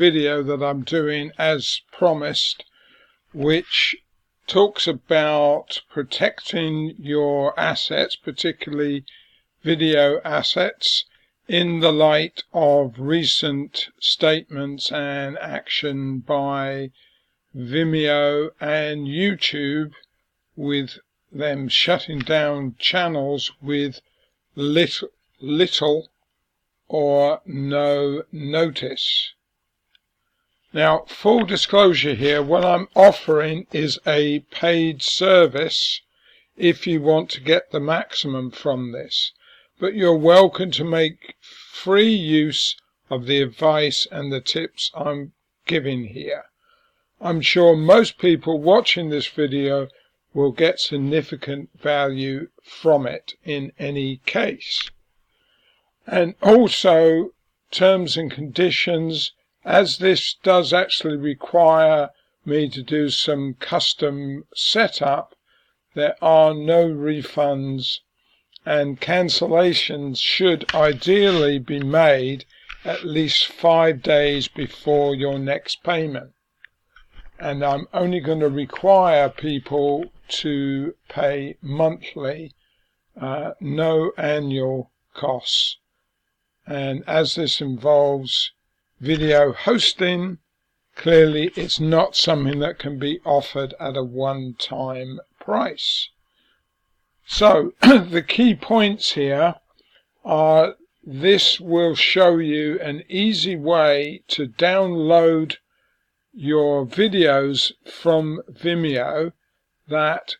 video that I'm doing as promised, which talks about protecting your assets, particularly video assets, in the light of recent statements and action by Vimeo and YouTube, with them shutting down channels with little or no notice. Now, full disclosure here, what I'm offering is a paid service if you want to get the maximum from this, but you're welcome to make free use of the advice and the tips I'm giving here. I'm sure most people watching this video will get significant value from it in any case. And also, terms and conditions, as this does actually require me to do some custom setup, there are no refunds, and cancellations should ideally be made at least 5 days before your next payment. And I'm only going to require people to pay monthly, no annual costs. And as this involves video hosting, clearly it's not something that can be offered at a one-time price. So the key points here are, this will show you an easy way to download your videos from Vimeo that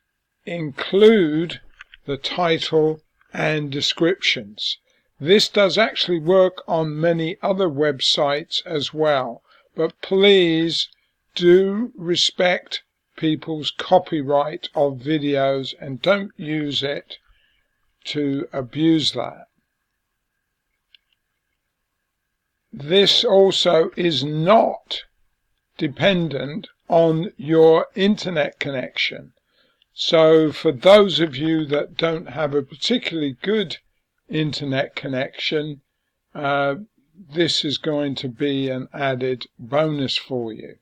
include the title and descriptions. This does actually work on many other websites as well, but please do respect people's copyright of videos and don't use it to abuse that. This also is not dependent on your internet connection. So for those of you that don't have a particularly good internet connection, this is going to be an added bonus for you.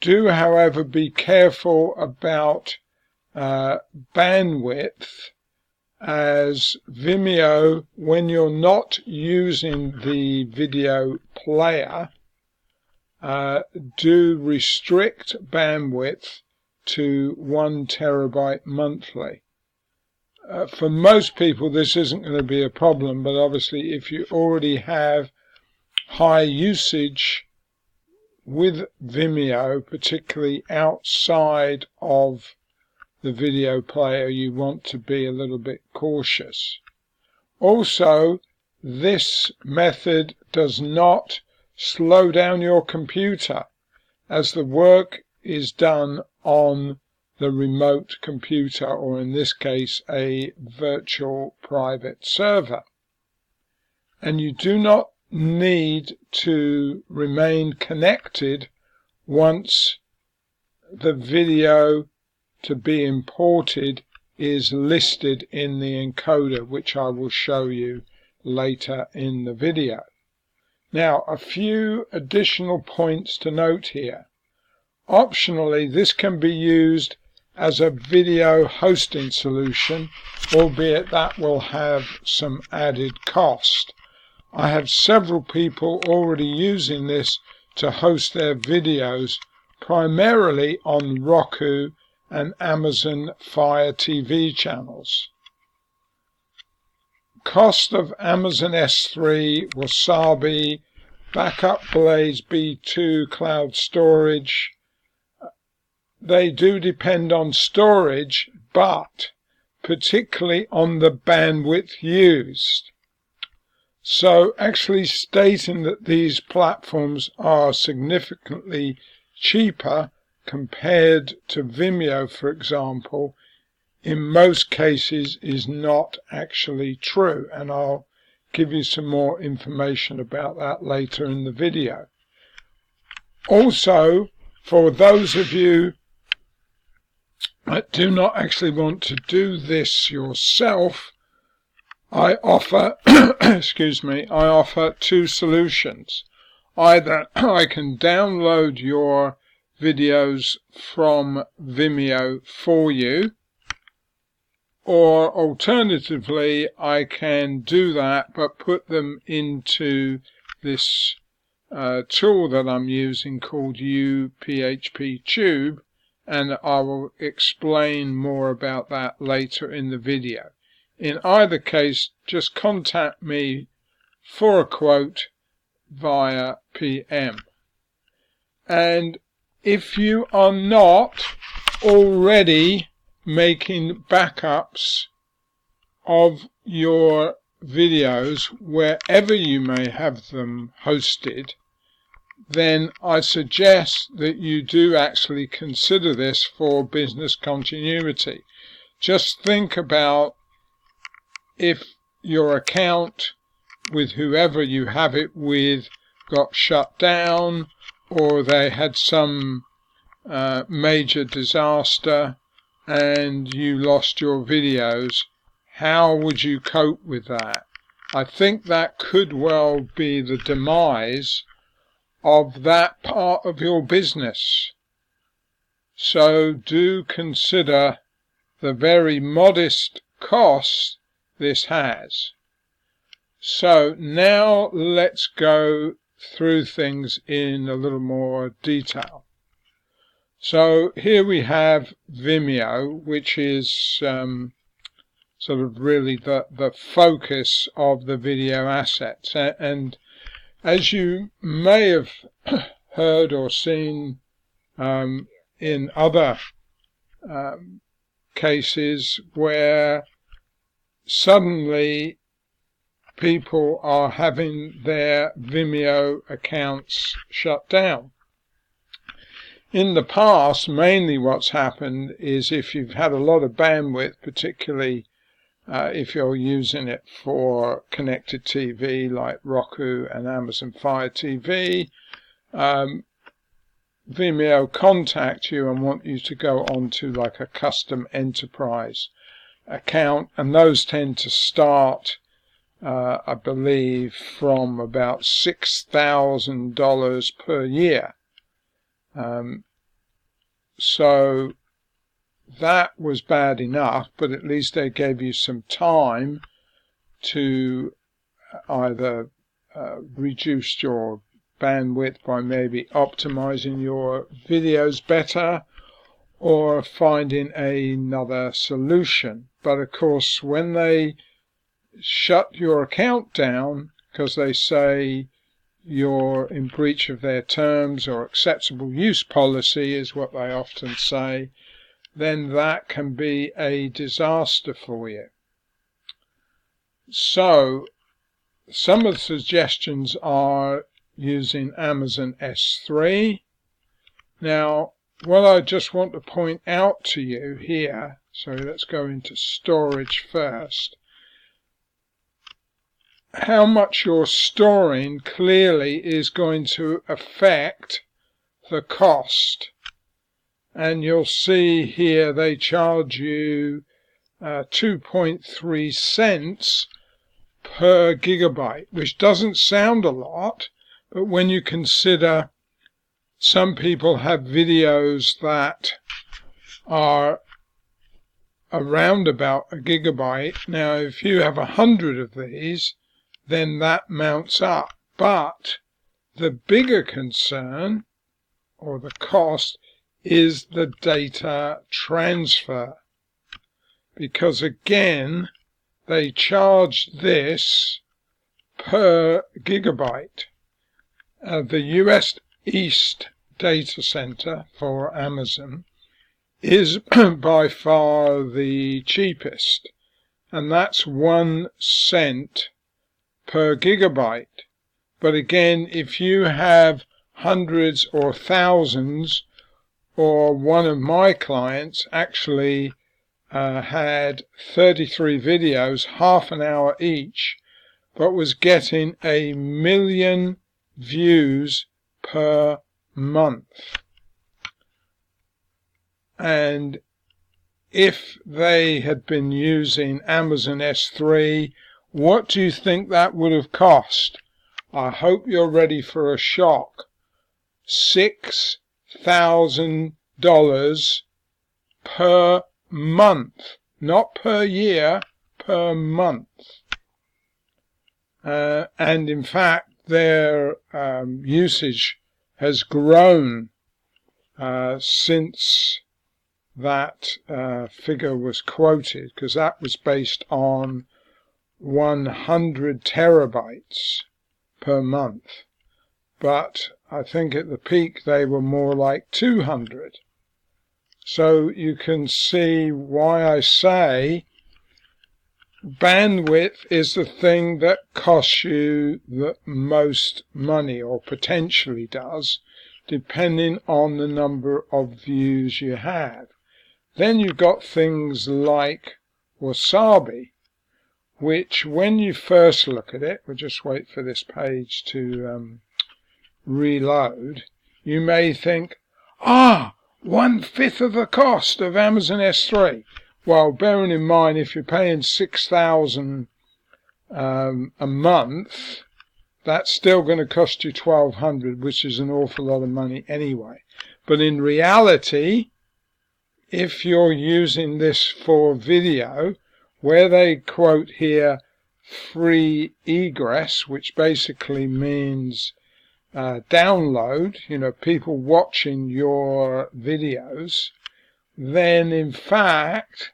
Do, however, be careful about bandwidth, as Vimeo, when you're not using the video player, do restrict bandwidth to 1 terabyte monthly. For most people this isn't going to be a problem, but obviously if you already have high usage with Vimeo, particularly outside of the video player, you want to be a little bit cautious. Also, this method does not slow down your computer, as the work is done on the remote computer, or in this case a virtual private server. And you do not need to remain connected once the video to be imported is listed in the encoder, which I will show you later in the video. Now, a few additional points to note here. Optionally, this can be used as a video hosting solution, albeit that will have some added cost. I have several people already using this to host their videos, primarily on Roku and Amazon Fire TV channels. Cost of Amazon S3, Wasabi, Backup Blaze B2 cloud storage. They do depend on storage, but particularly on the bandwidth used. So actually stating that these platforms are significantly cheaper compared to Vimeo, for example, in most cases is not actually true, and I'll give you some more information about that later in the video. Also, for those of you that do not actually want to do this yourself, I offer I offer two solutions. Either I can download your videos from Vimeo for you, or alternatively I can do that but put them into this tool that I'm using called UPHP Tube, and I will explain more about that later in the video. In either case, just contact me for a quote via PM. And if you are not already making backups of your videos wherever you may have them hosted, then I suggest that you do actually consider this for business continuity. Just think about if your account with whoever you have it with got shut down, or they had some major disaster and you lost your videos, how would you cope with that? I think that could well be the demise of that part of your business. So do consider the very modest cost this has. So now let's go through things in a little more detail. So here we have Vimeo, which is sort of really the focus of the video assets. And as you may have heard or seen in other cases where suddenly people are having their Vimeo accounts shut down. In the past, mainly what's happened is if you've had a lot of bandwidth, particularly if you're using it for connected TV like Roku and Amazon Fire TV, Vimeo contact you and want you to go onto like a custom enterprise account, and those tend to start I believe from about $6,000 per year. So that was bad enough, but at least they gave you some time to either reduce your bandwidth by maybe optimizing your videos better or finding another solution. But of course, when they shut your account down because they say you're in breach of their terms or acceptable use policy is what they often say, then that can be a disaster for you. So some of the suggestions are using Amazon S3. Now, what I just want to point out to you here, so let's go into storage first. How much you're storing clearly is going to affect the cost. And you'll see here they charge you 2.3 cents per gigabyte, which doesn't sound a lot, but when you consider some people have videos that are around about a gigabyte. Now, if you have 100 of these, then that mounts up. But the bigger concern, or the cost, is the data transfer. Because again, they charge this per gigabyte. The US East data center for Amazon is by far the cheapest, and that's 1 cent per gigabyte. But again, if you have hundreds or thousands, or one of my clients actually had 33 videos, half an hour each, but was getting 1 million views per month. And if they had been using Amazon S3, what do you think that would have cost? I hope you're ready for a shock. $6,000 per month, not per year, per month. And in fact, their usage has grown since that figure was quoted, because that was based on 100 terabytes per month. But I think at the peak they were more like 200. So you can see why I say bandwidth is the thing that costs you the most money, or potentially does, depending on the number of views you have. Then you've got things like Wasabi, which when you first look at it, we'll just wait for this page to reload, you may think, 1/5 of the cost of Amazon S3. Well, bearing in mind, if you're paying $6,000 a month, that's still going to cost you $1,200, which is an awful lot of money anyway. But in reality, if you're using this for video, where they quote here free egress, which basically means download, people watching your videos, then in fact,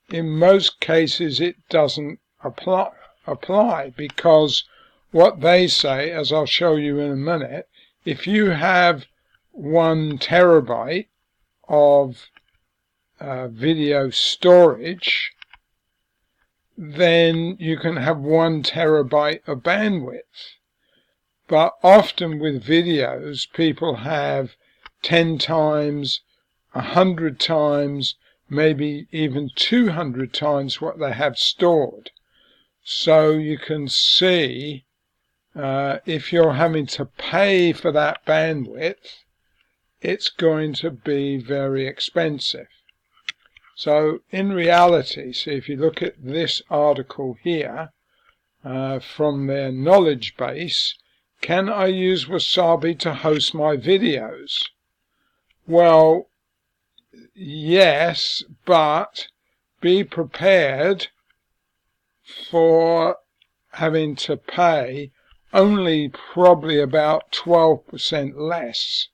in most cases it doesn't apply, because what they say, as I'll show you in a minute, if you have 1 terabyte of video storage, then you can have 1 terabyte of bandwidth. But often with videos, people have 10 times, 100 times, maybe even 200 times what they have stored. So you can see if you're having to pay for that bandwidth, it's going to be very expensive. So in reality, so if you look at this article here from their knowledge base, can I use Wasabi to host my videos? Well, yes, but be prepared for having to pay only probably about 12% less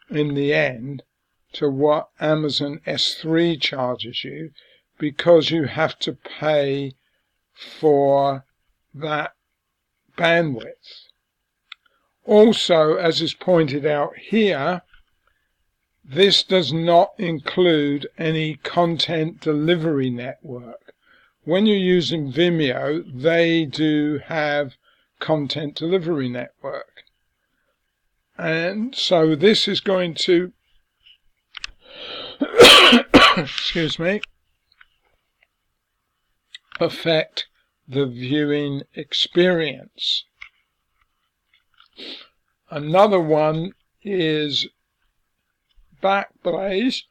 in the end to what Amazon S3 charges you, because you have to pay for that bandwidth. Also, as is pointed out here, this does not include any content delivery network. When you're using Vimeo, they do have content delivery network. And so this is going to excuse me, affect the viewing experience. Another one is Backblaze.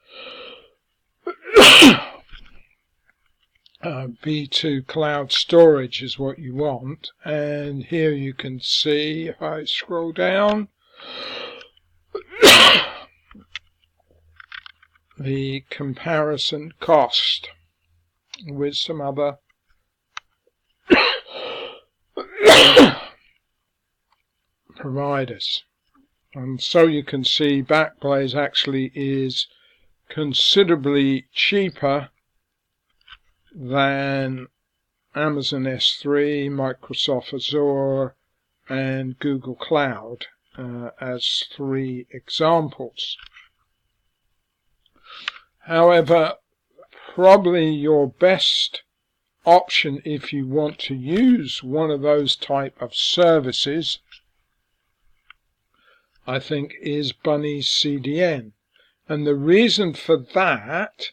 B2 cloud storage is what you want, and here you can see, if I scroll down, the comparison cost with some other providers. And so you can see Backblaze actually is considerably cheaper than Amazon S3, Microsoft Azure, and Google Cloud, as 3 examples. However, probably your best option if you want to use one of those type of services, I think, is Bunny's CDN. And the reason for that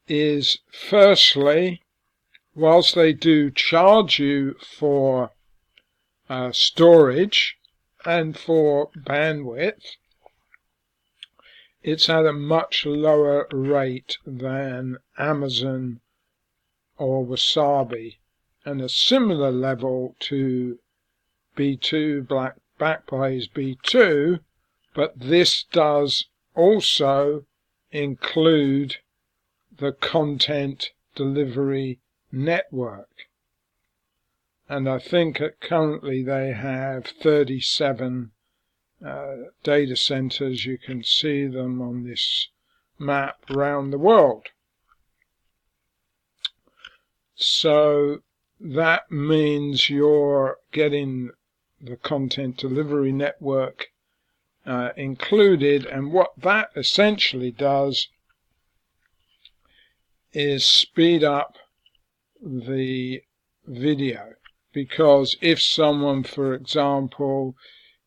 is, firstly, whilst they do charge you for storage and for bandwidth, it's at a much lower rate than Amazon or Wasabi, and a similar level to B2, black backplay is B2, but this does also include the content delivery network. And I think currently they have 37 data centers. You can see them on this map around the world. So that means you're getting the content delivery network included, and what that essentially does is speed up the video, because if someone, for example,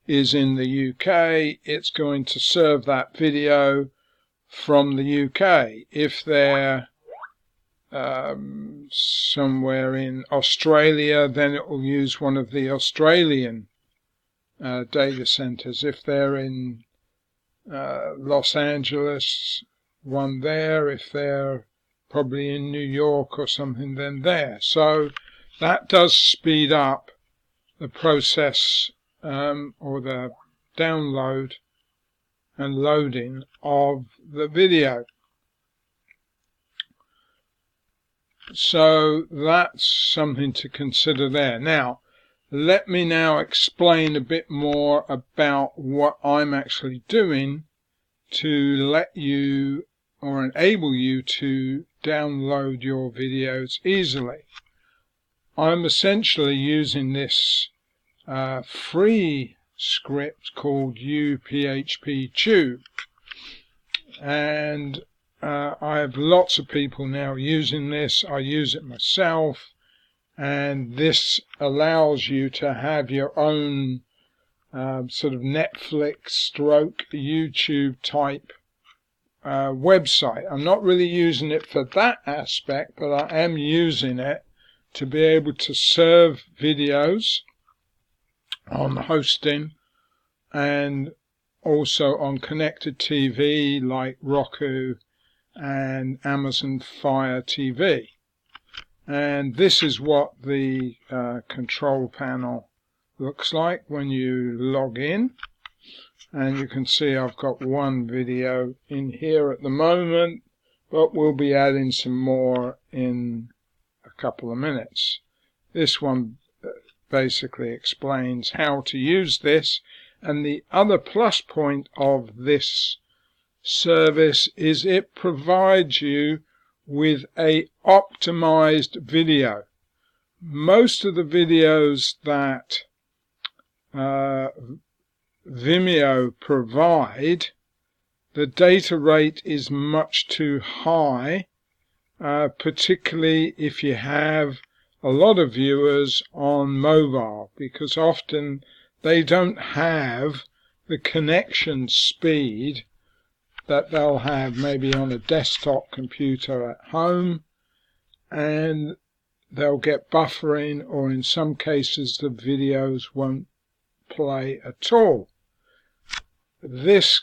is in the UK, it's going to serve that video from the UK. If they're somewhere in Australia, then it will use one of the Australian data centers. If they're in Los Angeles, one there. If they're probably in New York or something, then there. So that does speed up the process or the download and loading of the video. So that's something to consider there. Now, let me now explain a bit more about what I'm actually doing to let you or enable you to download your videos easily. I'm essentially using this free script called UPHP Tube, and I have lots of people now using this. I use it myself, and this allows you to have your own sort of Netflix stroke YouTube type website. I'm not really using it for that aspect, but I am using it to be able to serve videos on hosting and also on connected TV like Roku and Amazon Fire TV. And this is what the control panel looks like when you log in. And you can see I've got one video in here at the moment, but we'll be adding some more in a couple of minutes. This one basically explains how to use this, and the other plus point of this service is it provides you with a optimized video. Most of the videos that Vimeo provide, the data rate is much too high, particularly if you have a lot of viewers on mobile, because often they don't have the connection speed that they'll have maybe on a desktop computer at home, and they'll get buffering, or in some cases the videos won't play at all. This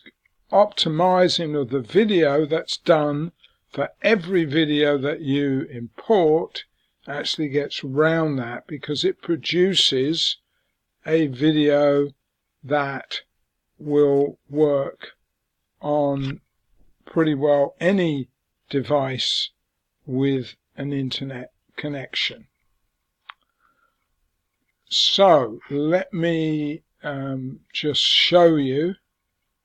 optimizing of the video that's done for every video that you import actually gets around that, because it produces a video that will work on pretty well any device with an internet connection. So let me just show you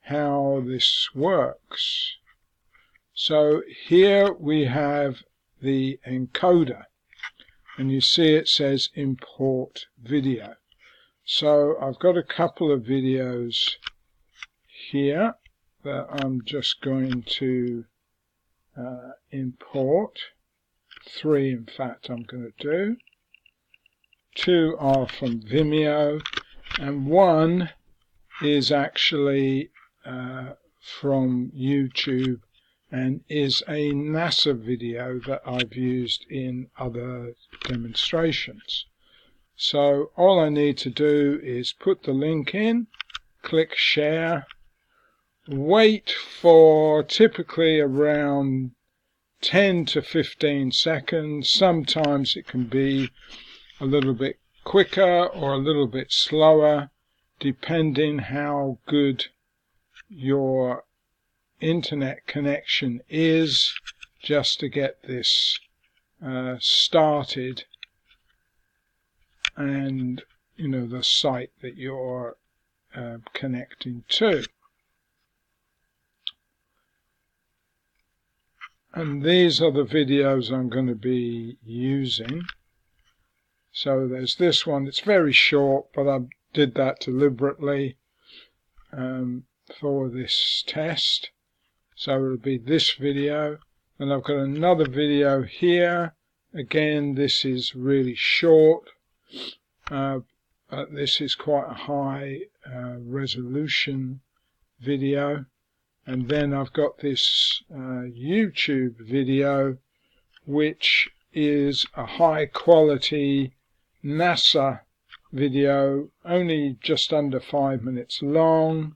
how this works. So here we have the encoder, and you see it says import video. So I've got a couple of videos here that I'm just going to import. 3 in fact I'm going to do. 2 are from Vimeo, and 1 is actually from YouTube and is a NASA video that I've used in other demonstrations. So all I need to do is put the link in, click share, wait for typically around 10 to 15 seconds. Sometimes it can be a little bit quicker or a little bit slower, depending how good your internet connection is, just to get this started, and the site that you're connecting to. And these are the videos I'm going to be using. So there's this one. It's very short, but I did that deliberately for this test. So it'll be this video. And I've got another video here. Again, this is really short. This is quite a high resolution video. And then I've got this YouTube video, which is a high quality NASA video, only just under 5 minutes long,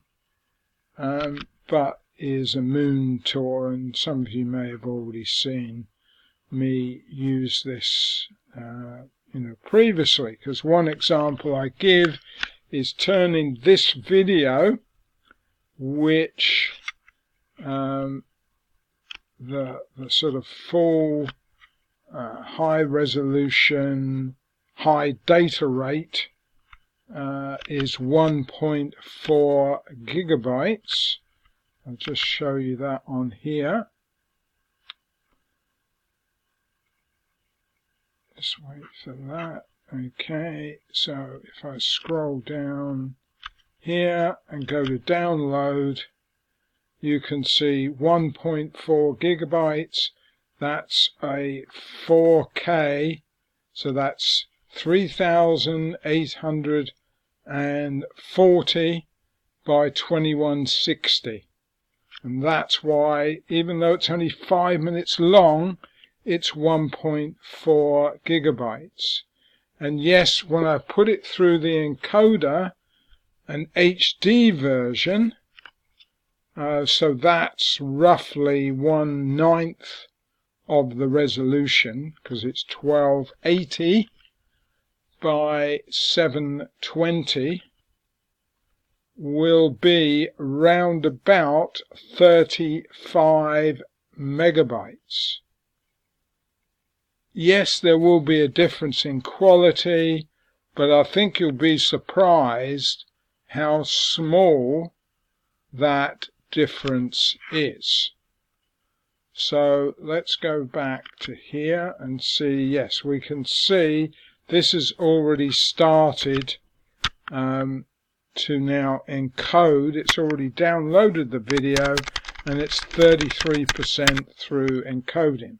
but is a moon tour, and some of you may have already seen me use this previously, because one example I give is turning this video, which the sort of full high resolution, high data rate is 1.4 gigabytes. I'll just show you that on here. Just wait for that. Okay, so if I scroll down here and go to download, you can see 1.4 gigabytes. That's a 4K, so that's 3,840 by 2160. And that's why, even though it's only 5 minutes long, it's 1.4 gigabytes. And yes, when I put it through the encoder, an HD version, so that's roughly 1/9 of the resolution, because it's 1280 by 720, will be round about 35 megabytes. Yes, there will be a difference in quality, but I think you'll be surprised how small that difference is. So let's go back to here and see. Yes, we can see this has already started to now encode. It's already downloaded the video and it's 33% through encoding.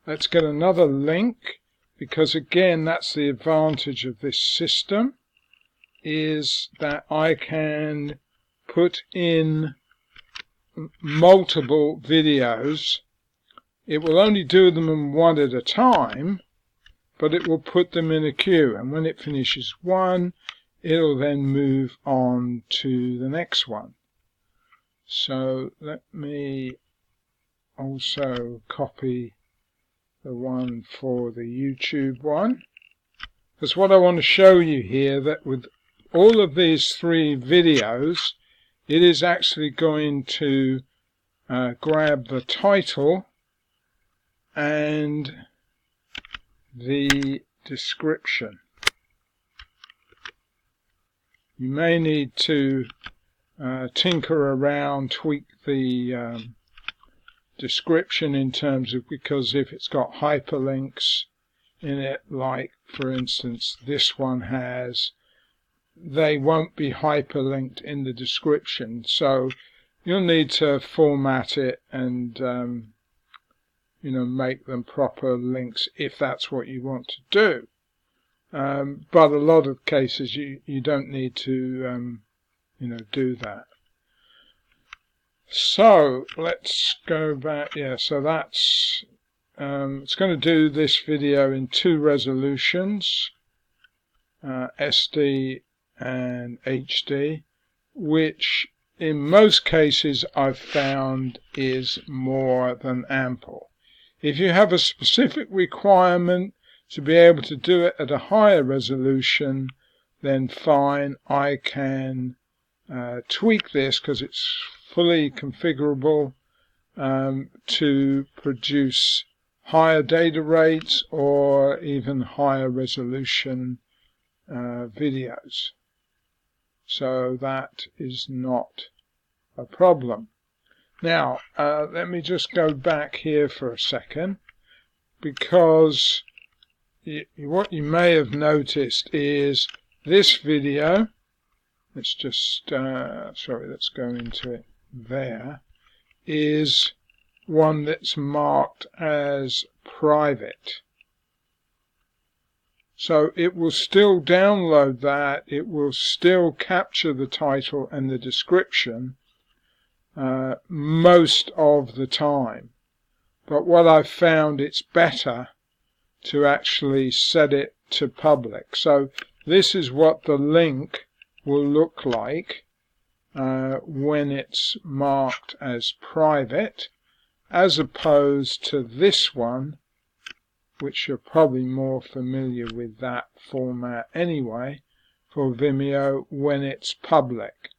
Let's get another link, because again, that's the advantage of this system, is that I can put in multiple videos. It will only do them one at a time, but it will put them in a queue, and when it finishes one, it'll then move on to the next one. So let me also copy the one for the YouTube one, because what I want to show you here, that with all of these 3 videos, it is actually going to grab the title and the description. You may need to tinker around, tweak the description in terms of, because if it's got hyperlinks in it, like for instance this one has, they won't be hyperlinked in the description, so you'll need to format it and make them proper links if that's what you want to do. But a lot of cases you don't need to do that. So let's go back. Yeah, so that's it's going to do this video in 2 resolutions, SD and HD, which in most cases I've found is more than ample. If you have a specific requirement, to be able to do it at a higher resolution, then fine, I can tweak this because it's fully configurable to produce higher data rates or even higher resolution videos. So that is not a problem. Now, let me just go back here for a second, because what you may have noticed is this video, let's just, let's go into it there, is one that's marked as private. So it will still download that, it will still capture the title and the description most of the time. But what I've found, it's better to actually set it to public. So this is what the link will look like when it's marked as private, as opposed to this one, which you're probably more familiar with that format anyway, for Vimeo, when it's public.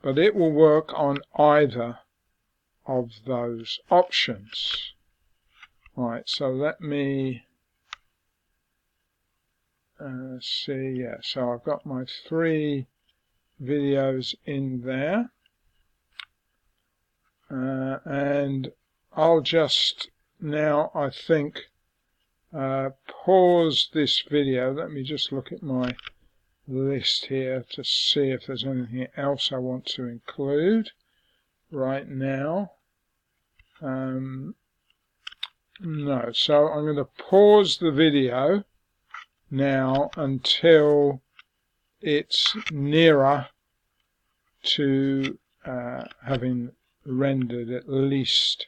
But it will work on either of those options. Right, so let me see, yeah, so I've got my 3 videos in there, and I'll just now, I think, pause this video. Let me just look at my list here to see if there's anything else I want to include right now. No, so I'm going to pause the video now until it's nearer to having rendered at least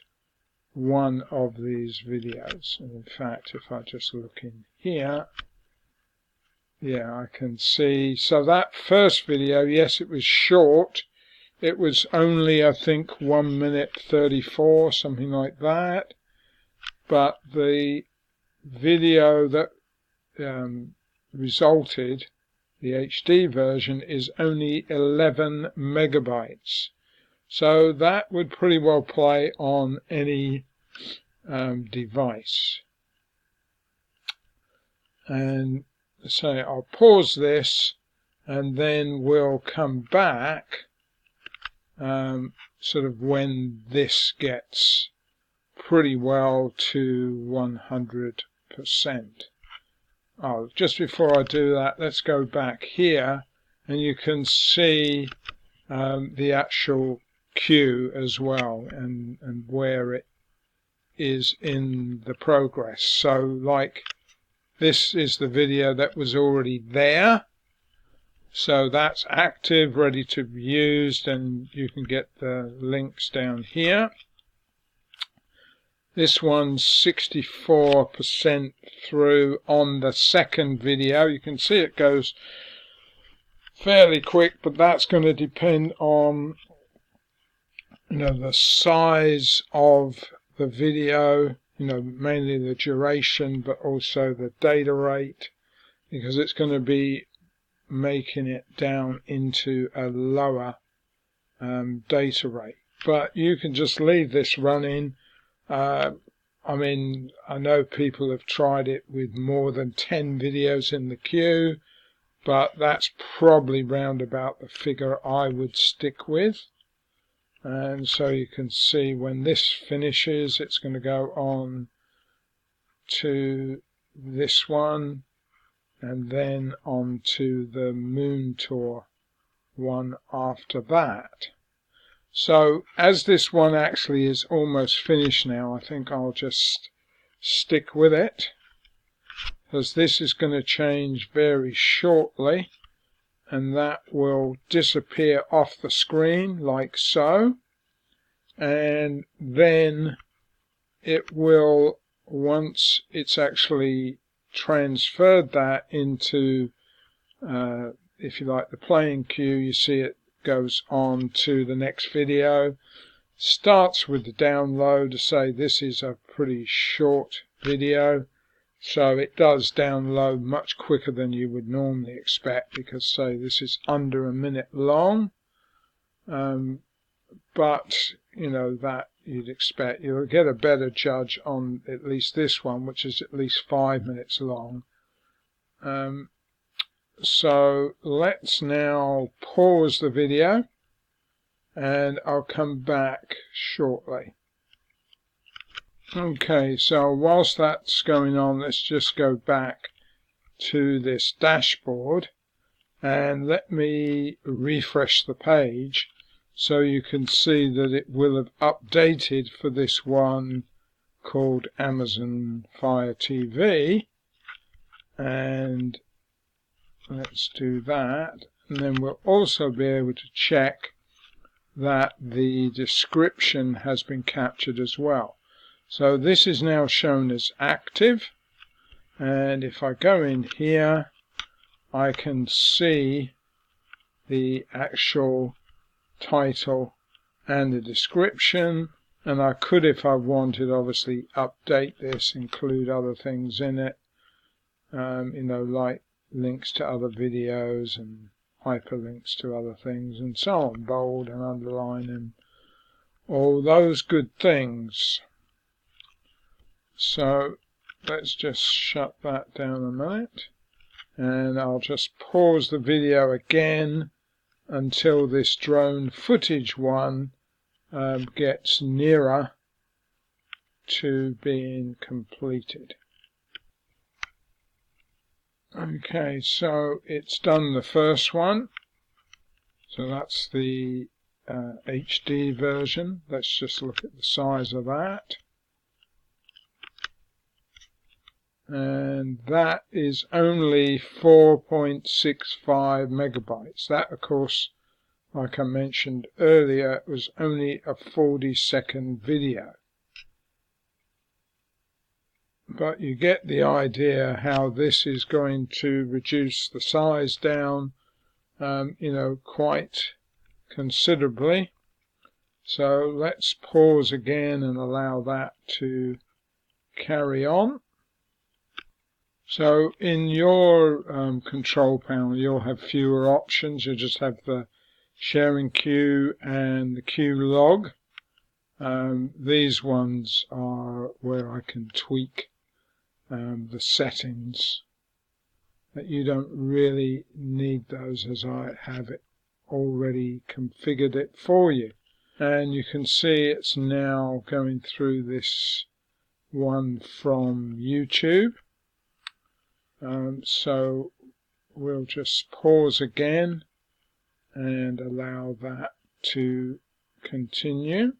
one of these videos. And in fact, if I just look in here, yeah, I can see. So that first video, yes, it was short. It was only, I think, 1 minute 34, something like that. But the video that resulted, the HD version, is only 11 megabytes. So that would pretty well play on any device. And say I'll pause this, and then we'll come back sort of when this gets pretty well to 100%. Oh, just before I do that, let's go back here, and you can see the actual queue as well, and where it is in the progress. So like, this is the video that was already there, so that's active, ready to be used, and you can get the links down here. This one's 64% through on the second video. You can see it goes fairly quick, but that's going to depend on, the size of the video, mainly the duration, but also the data rate, because it's going to be making it down into a lower data rate. But you can just leave this running. I mean, I know people have tried it with more than 10 videos in the queue, but that's probably round about the figure I would stick with. And so you can see when this finishes, it's going to go on to this one, and then on to the Moon Tour one after that. So as this one actually is almost finished now, I think I'll just stick with it, because this is going to change very shortly, and that will disappear off the screen like so, and then it will, once it's actually transferred that into, if you like, the playing queue, you see it goes on to the next video, starts with the download to say this is a pretty short video, So it does download much quicker than you would normally expect, because say this is under a minute long, but you know that you'd expect you'll get a better judge on at least this one, which is at least 5 minutes long. So let's now pause the video and I'll come back shortly. Okay, so whilst that's going on, let's just go back to this dashboard and let me refresh the page so you can see that it will have updated for this one called Amazon Fire TV. And let's do that, and then we'll also be able to check that the description has been captured as well. So this is now shown as active, and if I go in here I can see the actual title and the description, and I could, if I wanted, obviously update this, include other things in it, you know, like links to other videos and hyperlinks to other things and so on, bold and underline and all those good things. So let's just shut that down a minute, and I'll just pause the video again until this drone footage one gets nearer to being completed. Okay, so it's done the first one, so that's the HD version. Let's just look at the size of that. And that is only 4.65 megabytes. That, of course, like I mentioned earlier, was only a 40-second video. But you get the idea how this is going to reduce the size down, you know, quite considerably. So let's pause again and allow that to carry on. So in your control panel, you'll have fewer options. You'll just have the sharing queue and the queue log. These ones are where I can tweak the settings, that you don't really need those, as I have it already configured it for you. And you can see it's now going through this one from YouTube. So we'll just pause again and allow that to continue.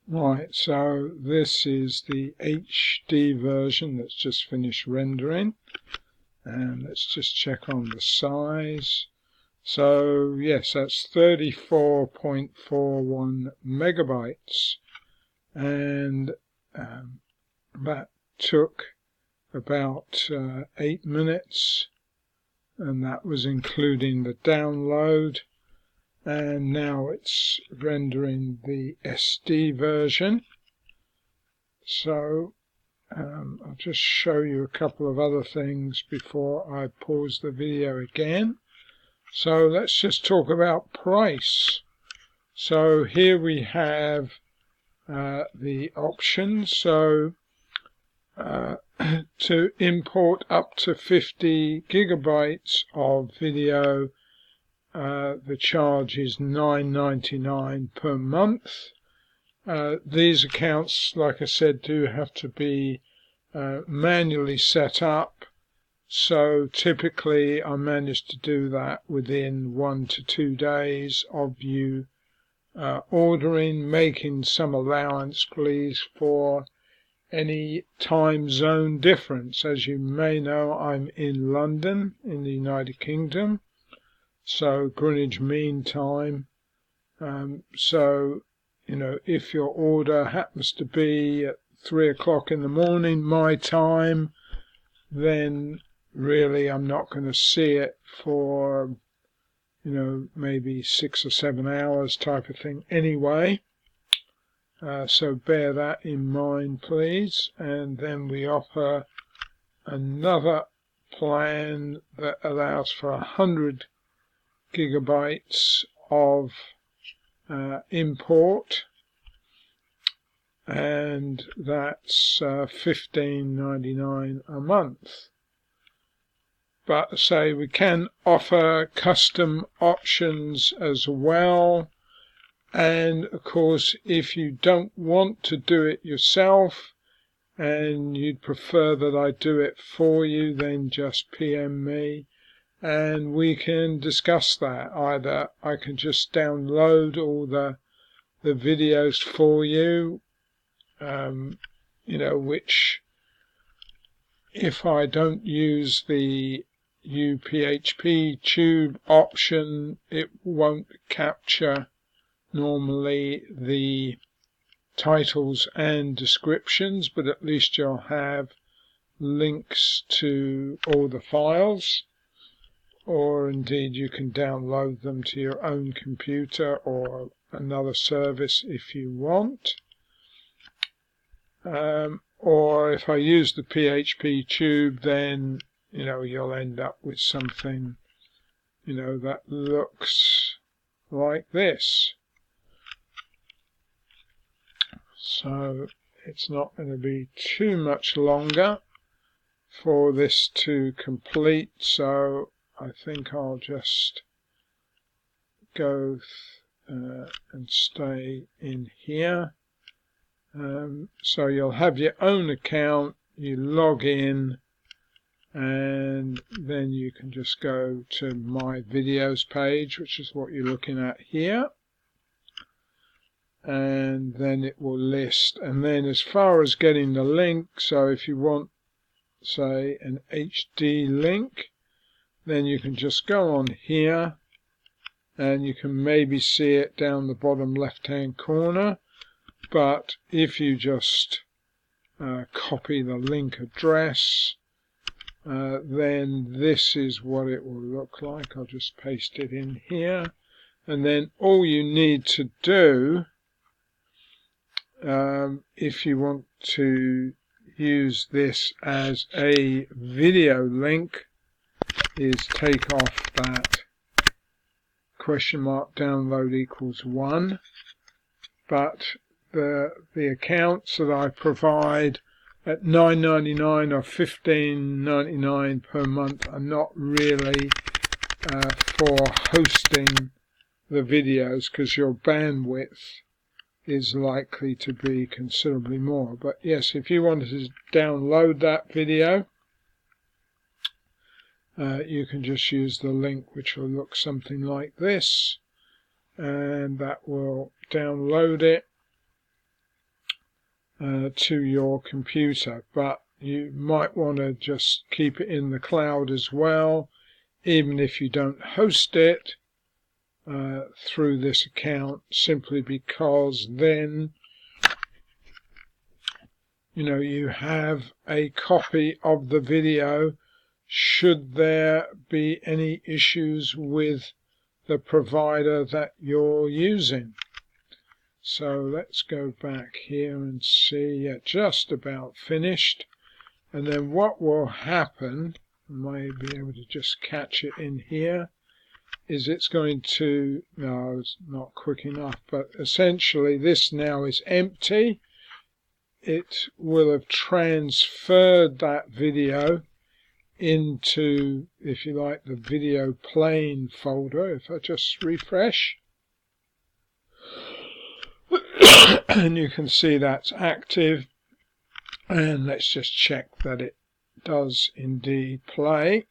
Right, so this is the HD version that's just finished rendering, and let's just check on the size. So yes, that's 34.41 megabytes, and that took about 8 minutes, and that was including the download. And now it's rendering the SD version. So I'll just show you a couple of other things before I pause the video again. So let's just talk about price. So here we have the options. So to import up to 50 gigabytes of video, the charge is $9.99 per month. These accounts, like I said, do have to be manually set up. So typically I managed to do that within 1 to 2 days of you ordering, making some allowance, please, for any time zone difference. As you may know, I'm in London in the United Kingdom, so Greenwich Mean Time. So, you know, if your order happens to be at 3 o'clock in the morning my time, then really I'm not going to see it for, you know, maybe 6 or 7 hours type of thing anyway. So bear that in mind, please. And then we offer another plan that allows for 100 gigabytes of import, and that's $15.99 a month. But say we can offer custom options as well. And of course, if you don't want to do it yourself and you'd prefer that I do it for you, then just PM me and we can discuss that. Either I can just download all the videos for you, which if I don't use the UPHP tube option, it won't capture normally the titles and descriptions, but at least you'll have links to all the files, or indeed you can download them to your own computer or another service if you want. Or if I use the PHP tube, then you'll end up with something that looks like this. So it's not going to be too much longer for this to complete, so I think I'll just go and stay in here. So you'll have your own account, you log in, and then you can just go to my videos page, which is what you're looking at here. And then it will list, and then as far as getting the link, so if you want, say, an HD link, then you can just go on here and you can maybe see it down the bottom left hand corner. But if you just copy the link address, then this is what it will look like. I'll just paste it in here, and then all you need to do, if you want to use this as a video link, is take off that question mark download equals 1. But the accounts that I provide at $9.99 or $15.99 per month are not really for hosting the videos, because your bandwidth is likely to be considerably more. But yes, if you wanted to download that video, you can just use the link, which will look something like this, and that will download it to your computer. But you might want to just keep it in the cloud as well, even if you don't host it through this account, simply because then you have a copy of the video should there be any issues with the provider that you're using. So let's go back here and see. Yeah, just about finished. And then what will happen, I may be able to just catch it in here, is it's going to, no, it's not quick enough, but essentially this now is empty. It will have transferred that video into, if you like, the video playing folder. If I just refresh, and you can see that's active, and let's just check that it does indeed play.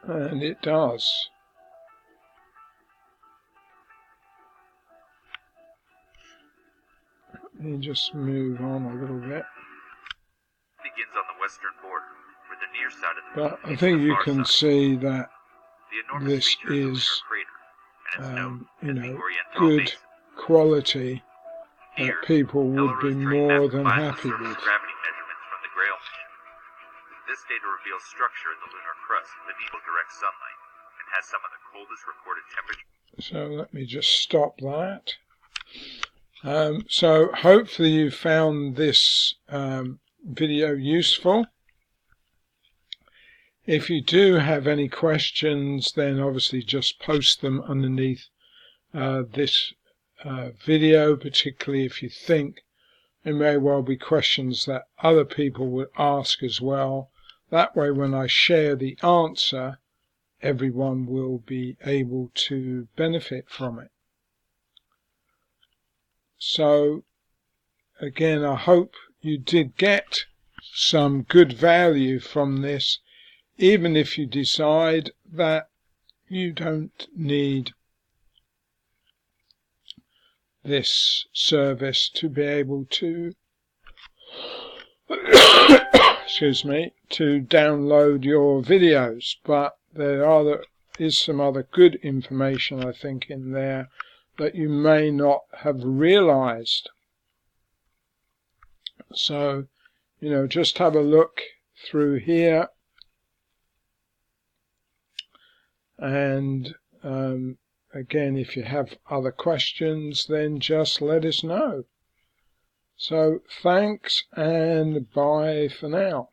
And it does. Let me just move on a little bit. Begins on the western border, where the near side of the But I think you can see that this is, good quality that people would be more than happy with. Gravity measurements from the beneath direct sunlight and has some of the coldest recorded temperatures. So let me just stop that. So hopefully you found this video useful. If you do have any questions, then obviously just post them underneath this video, particularly if you think there may well be questions that other people would ask as well. That way, when I share the answer, everyone will be able to benefit from it. So, again, I hope you did get some good value from this, even if you decide that you don't need this service to be able to excuse me, to download your videos, but there is some other good information, I think, in there that you may not have realized. So, just have a look through here, and again, if you have other questions, then just let us know. So thanks and bye for now.